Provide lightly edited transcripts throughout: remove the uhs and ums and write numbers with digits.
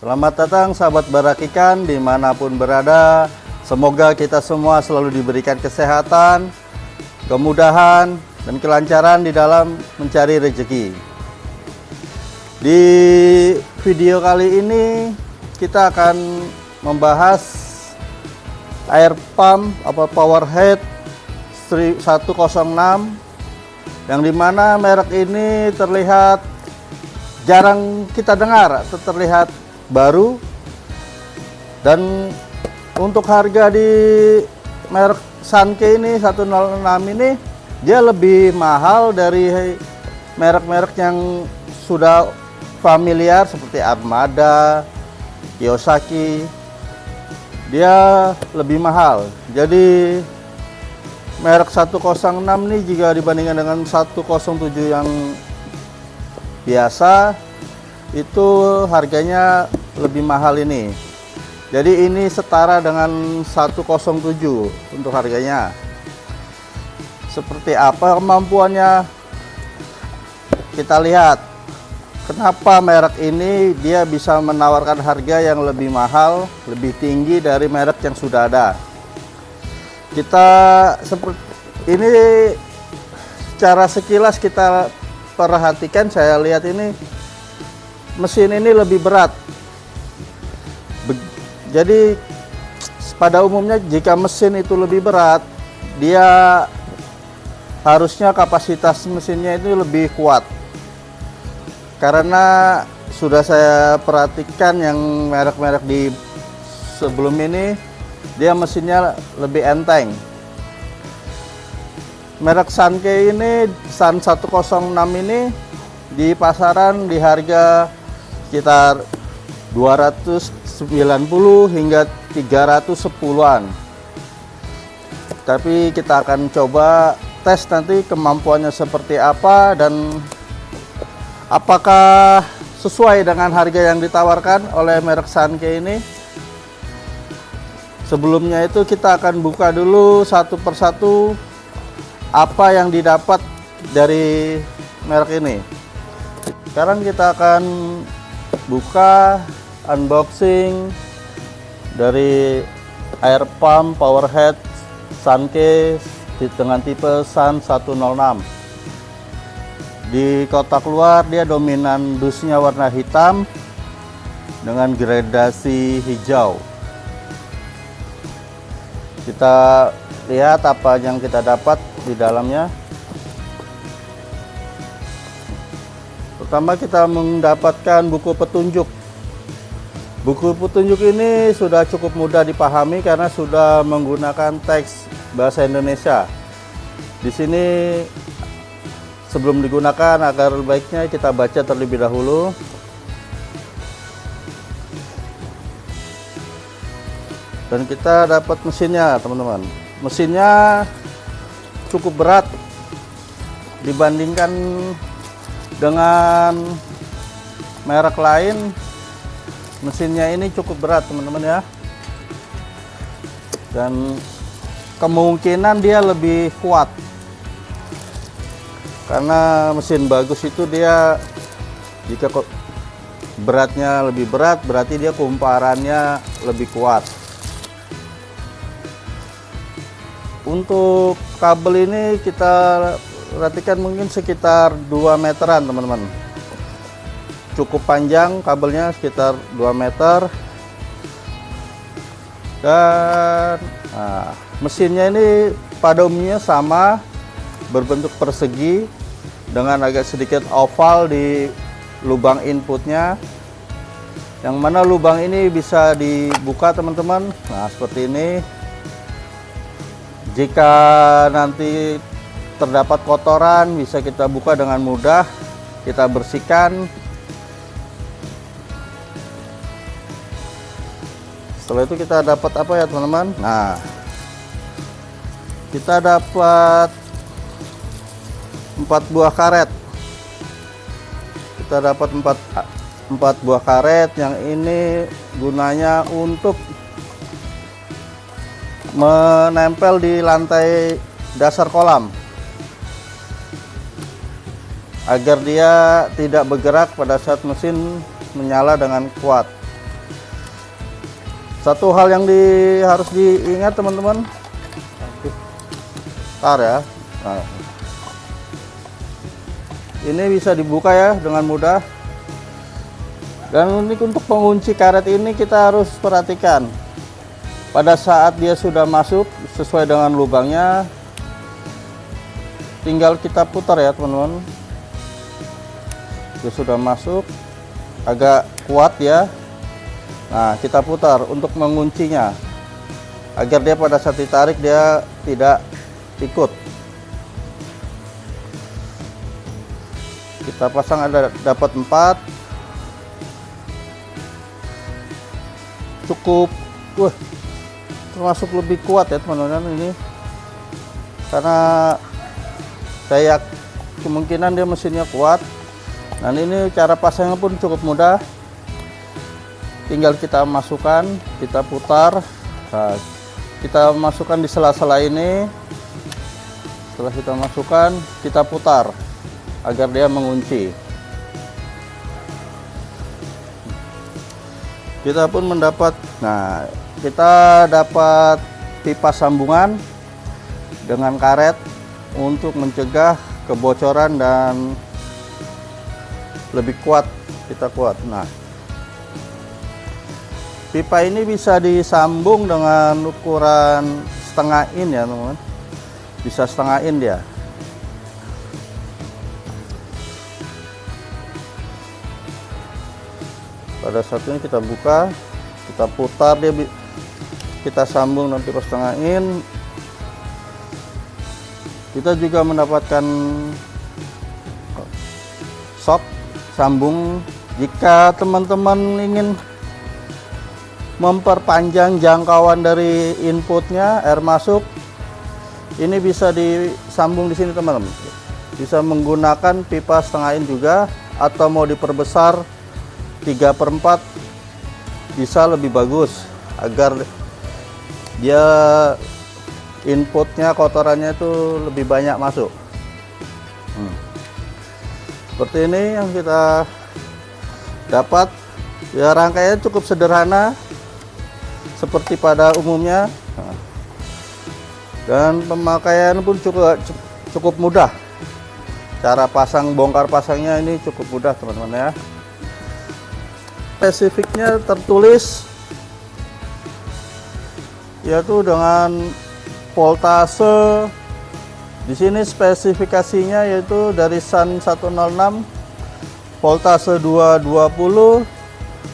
Selamat datang sahabat Barakikan dimanapun berada. Semoga kita semua selalu diberikan kesehatan, kemudahan, dan kelancaran di dalam mencari rezeki. Di video kali ini kita akan membahas air pump atau Powerhead 106 yang dimana merek ini terlihat jarang kita dengar atau terlihat baru, dan untuk harga di merek Sunke ini 106 ini dia lebih mahal dari merek-merek yang sudah familiar seperti Armada, Kiyosaki. Dia lebih mahal. Jadi merek 106 ini jika dibandingkan dengan 107 yang biasa, itu harganya lebih mahal ini. Jadi ini setara dengan 107 untuk harganya. Seperti apa kemampuannya, kita lihat. Kenapa merek ini dia bisa menawarkan harga yang lebih mahal, lebih tinggi dari merek yang sudah ada. Kita seperti ini secara sekilas kita perhatikan, saya lihat ini mesin ini lebih berat. Jadi pada umumnya jika mesin itu lebih berat, dia harusnya kapasitas mesinnya itu lebih kuat. Karena sudah saya perhatikan yang merek-merek di sebelum ini, dia mesinnya lebih enteng. Merek Sunke ini, Sun 106 ini di pasaran di harga sekitar 290 hingga 310-an. Tapi kita akan coba tes nanti kemampuannya seperti apa dan apakah sesuai dengan harga yang ditawarkan oleh merek Sunke ini. Sebelumnya itu kita akan buka dulu satu persatu apa yang didapat dari merek ini. Sekarang kita akan buka unboxing dari air pump Powerhead Sunke dengan tipe Sun 106. Di kotak luar dia dominan dusnya warna hitam dengan gradasi hijau. Kita lihat apa yang kita dapat di dalamnya. Pertama kita mendapatkan buku petunjuk. Buku petunjuk ini sudah cukup mudah dipahami karena sudah menggunakan teks bahasa Indonesia. Di sini sebelum digunakan agar baiknya kita baca terlebih dahulu. Dan kita dapat mesinnya, teman-teman. Mesinnya cukup berat dibandingkan dengan merek lain. Mesinnya ini cukup berat, teman-teman ya. Dan kemungkinan dia lebih kuat. Karena mesin bagus itu dia jika beratnya lebih berat, berarti dia kumparannya lebih kuat. Untuk kabel ini kita perhatikan mungkin sekitar 2 meteran, teman-teman. Cukup panjang kabelnya, sekitar 2 meter. Dan mesinnya ini pada umumnya sama, berbentuk persegi dengan agak sedikit oval di lubang inputnya, yang mana lubang ini bisa dibuka, teman-teman. Nah, seperti ini. Jika nanti terdapat kotoran, bisa kita buka dengan mudah, kita bersihkan. Setelah itu kita dapat apa ya, teman-teman? Nah, kita dapat 4 buah karet. Kita dapat 4 buah karet yang ini gunanya untuk menempel di lantai dasar kolam agar dia tidak bergerak pada saat mesin menyala dengan kuat. Satu hal yang harus diingat teman-teman, tar ya. Nah, ini bisa dibuka ya dengan mudah. Dan untuk pengunci karet ini kita harus perhatikan pada saat dia sudah masuk sesuai dengan lubangnya, tinggal kita putar ya teman-teman. Dia sudah masuk agak kuat ya. Nah, kita putar untuk menguncinya agar dia pada saat ditarik dia tidak ikut. Kita pasang ada dapat 4. Cukup, termasuk lebih kuat ya teman-teman ini. Karena saya kemungkinan dia mesinnya kuat. Dan ini cara pasangnya pun cukup mudah. Tinggal kita masukkan, kita putar. Nah, kita masukkan di sela-sela ini. Setelah kita masukkan, kita putar agar dia mengunci. Kita pun mendapat, nah kita dapat pipa sambungan dengan karet untuk mencegah kebocoran dan lebih kuat, kita kuat. Nah, pipa ini bisa disambung dengan ukuran setengah in ya teman-teman, bisa setengah in dia. Pada saat ini kita buka, kita putar dia, kita sambung nanti pas setengah in. Kita juga mendapatkan sok sambung jika teman-teman ingin memperpanjang jangkauan dari inputnya air masuk. Ini bisa disambung di sini teman-teman. Bisa menggunakan pipa setengah in juga, atau mau diperbesar 3/4 bisa lebih bagus agar dia inputnya kotorannya itu lebih banyak masuk. Seperti ini yang kita dapat ya, rangkaian cukup sederhana seperti pada umumnya. Dan pemakaian pun cukup mudah. Cara pasang bongkar pasangnya ini cukup mudah teman-teman ya. Spesifiknya tertulis yaitu dengan voltase. Di sini spesifikasinya yaitu dari Sun 106 voltase 220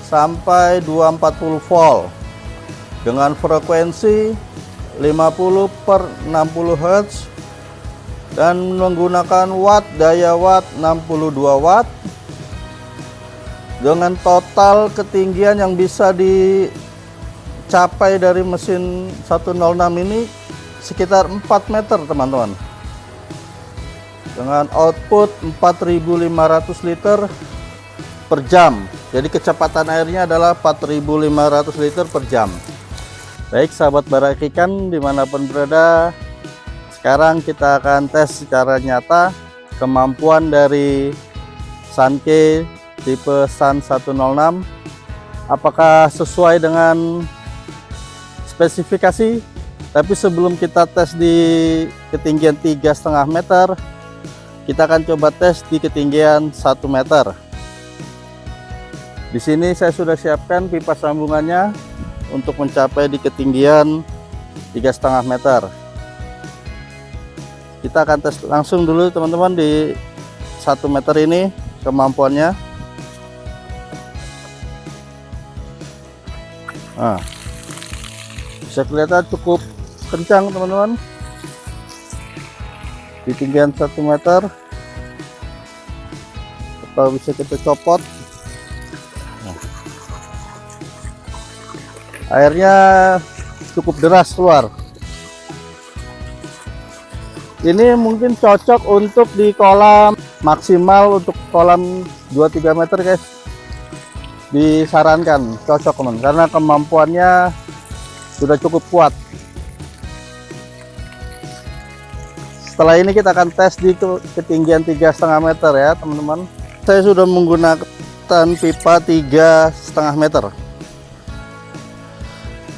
sampai 240 volt dengan frekuensi 50/60 Hz dan menggunakan watt, daya watt 62 watt dengan total ketinggian yang bisa dicapai dari mesin 106 ini sekitar 4 meter teman-teman, dengan output 4.500 liter per jam. Jadi kecepatan airnya adalah 4.500 liter per jam. Baik sahabat Barak Ikan dimanapun berada, sekarang kita akan tes secara nyata kemampuan dari Sunke tipe Sun 106, apakah sesuai dengan spesifikasi. Tapi sebelum kita tes di ketinggian 3,5 meter, kita akan coba tes di ketinggian 1 meter. Di sini saya sudah siapkan pipa sambungannya untuk mencapai di ketinggian 3,5 meter. Kita akan tes langsung dulu teman-teman di 1 meter ini kemampuannya. Nah, bisa kelihatan cukup kencang teman-teman di ketinggian 1 meter, atau bisa kita copot. Nah, airnya cukup deras keluar. Ini mungkin cocok untuk di kolam, maksimal untuk kolam 2-3 meter guys, disarankan cocok teman, karena kemampuannya sudah cukup kuat. Setelah ini kita akan tes di ketinggian 3,5 meter ya teman-teman. Saya sudah menggunakan pipa 3,5 meter.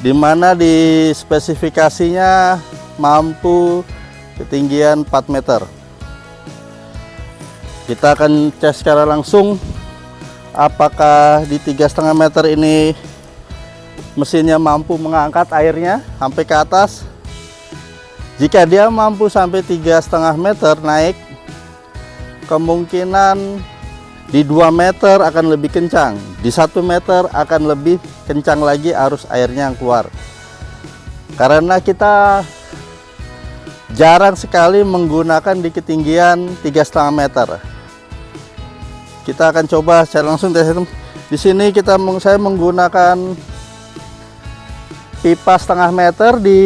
dimana di spesifikasinya mampu ketinggian 4 meter. Kita akan cek secara langsung apakah di 3,5 meter ini mesinnya mampu mengangkat airnya sampai ke atas. Jika dia mampu sampai 3,5 meter naik, kemungkinan di 2 meter akan lebih kencang, di 1 meter akan lebih kencang lagi arus airnya yang keluar. Karena kita jarang sekali menggunakan di ketinggian 3,5 meter. Kita akan coba secara langsung tes. Di sini saya menggunakan pipa 1,5 meter di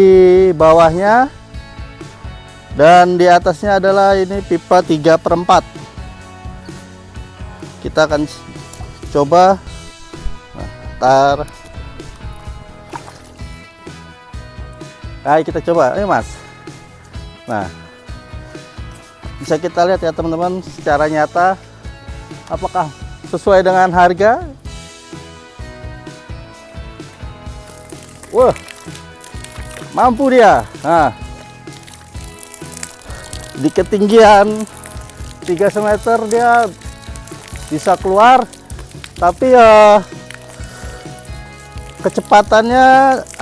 bawahnya, dan di atasnya adalah ini pipa 3/4. Kita akan coba tar. Nah, kita coba ini Mas. Nah, bisa kita lihat ya teman-teman secara nyata apakah sesuai dengan harga. Wah, mampu dia. Nah, di ketinggian 3 meter dia bisa keluar, tapi kecepatannya,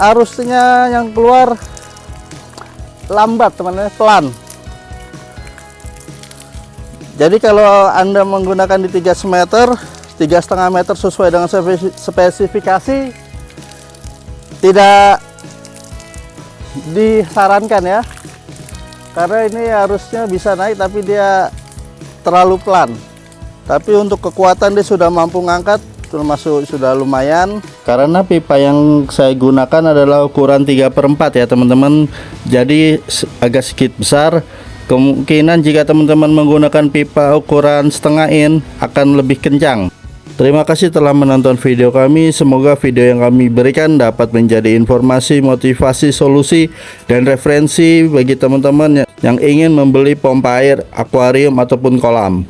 arusnya yang keluar lambat teman-teman, pelan. Jadi kalau Anda menggunakan di 3,5 meter sesuai dengan spesifikasi, tidak disarankan ya, karena ini arusnya bisa naik tapi dia terlalu pelan. Tapi untuk kekuatan dia sudah mampu ngangkat, termasuk sudah lumayan. Karena pipa yang saya gunakan adalah ukuran 3/4 ya teman-teman, jadi agak sedikit besar. Kemungkinan jika teman-teman menggunakan pipa ukuran setengah in akan lebih kencang. Terima kasih telah menonton video kami. Semoga video yang kami berikan dapat menjadi informasi, motivasi, solusi, dan referensi bagi teman-teman yang ingin membeli pompa air, akuarium, ataupun kolam.